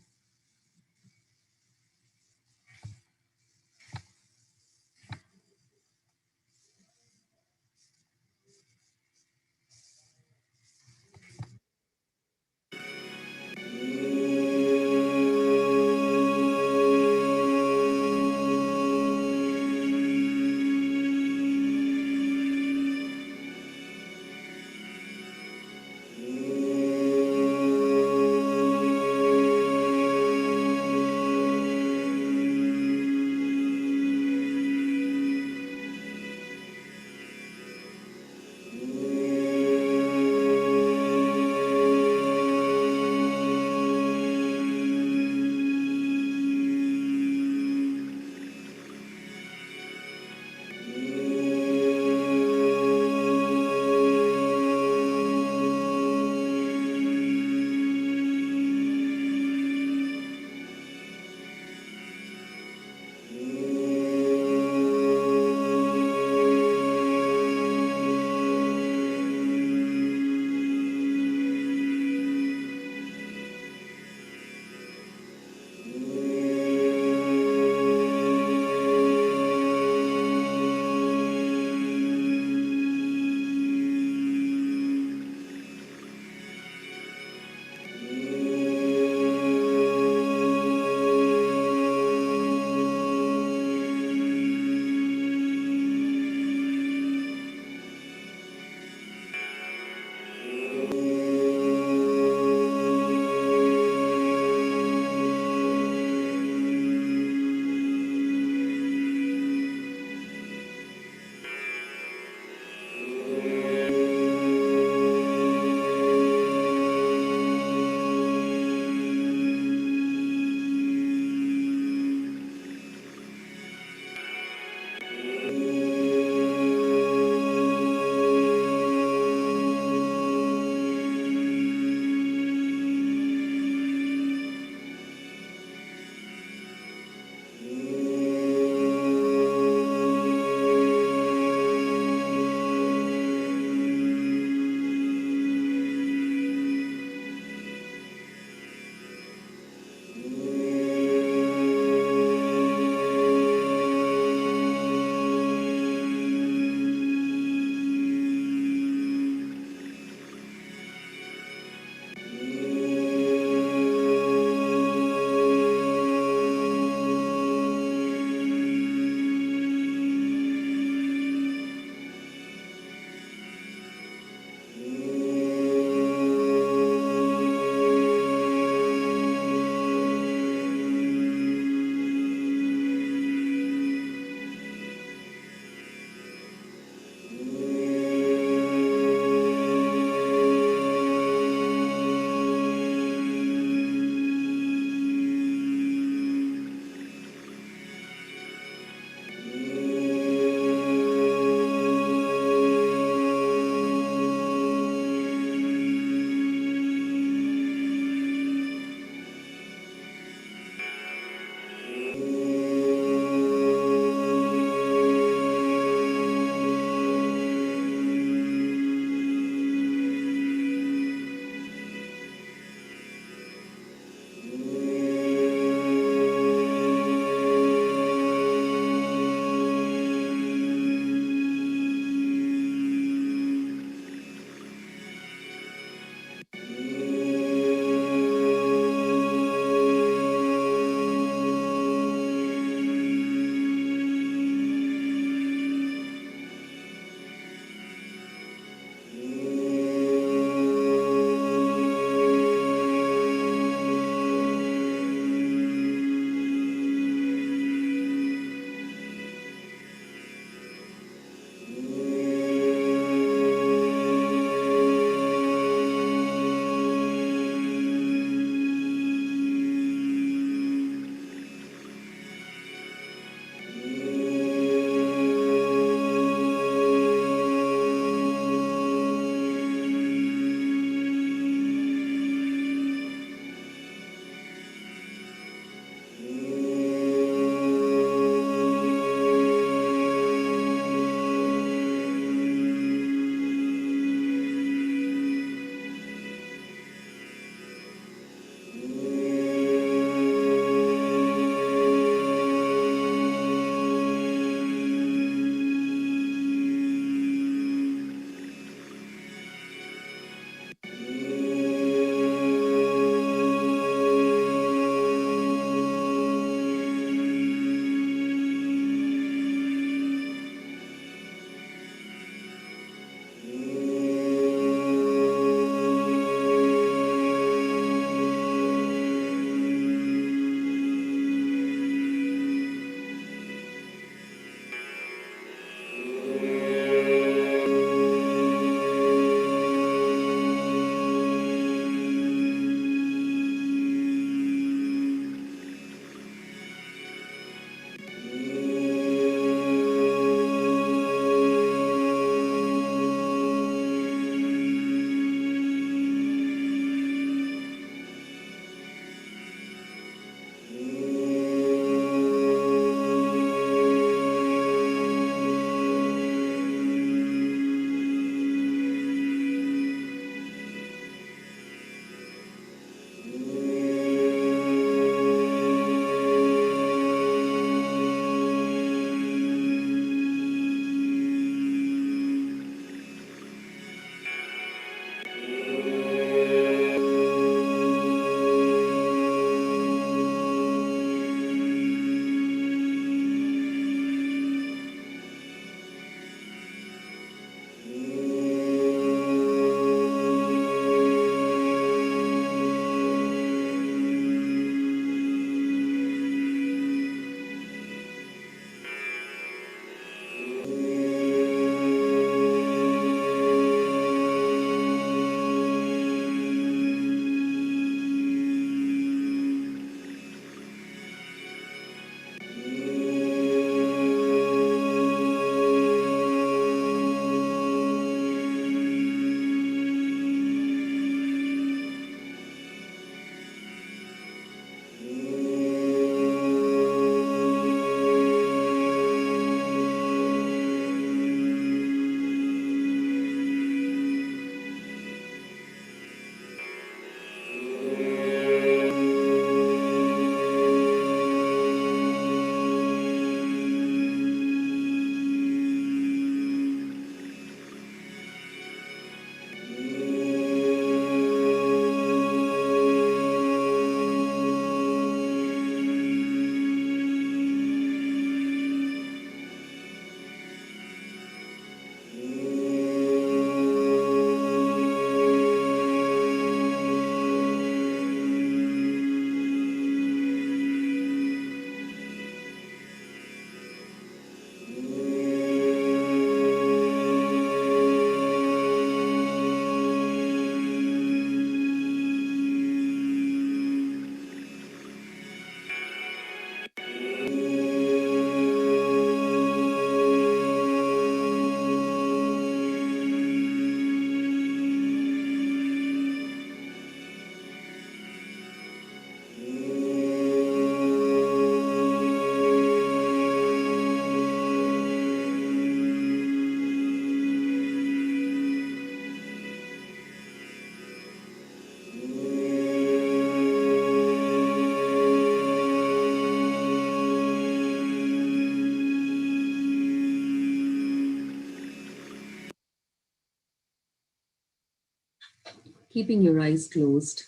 Speaker 8: Keeping your eyes closed,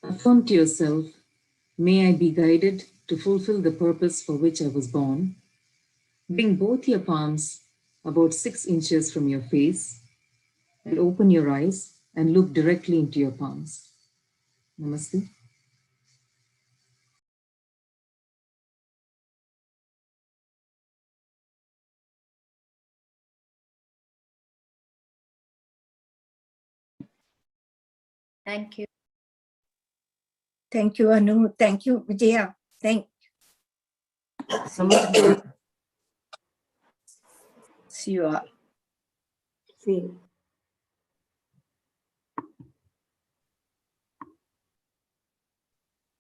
Speaker 8: affirm to yourself, may I be guided to fulfill the purpose for which I was born. Bring both your palms about 6 inches from your face. and open your eyes and look directly into your palms. Namaste.
Speaker 9: Thank you. Thank you, Anu. Thank you, Vijaya. Thank
Speaker 6: Namaste.
Speaker 9: See you all.
Speaker 6: See you.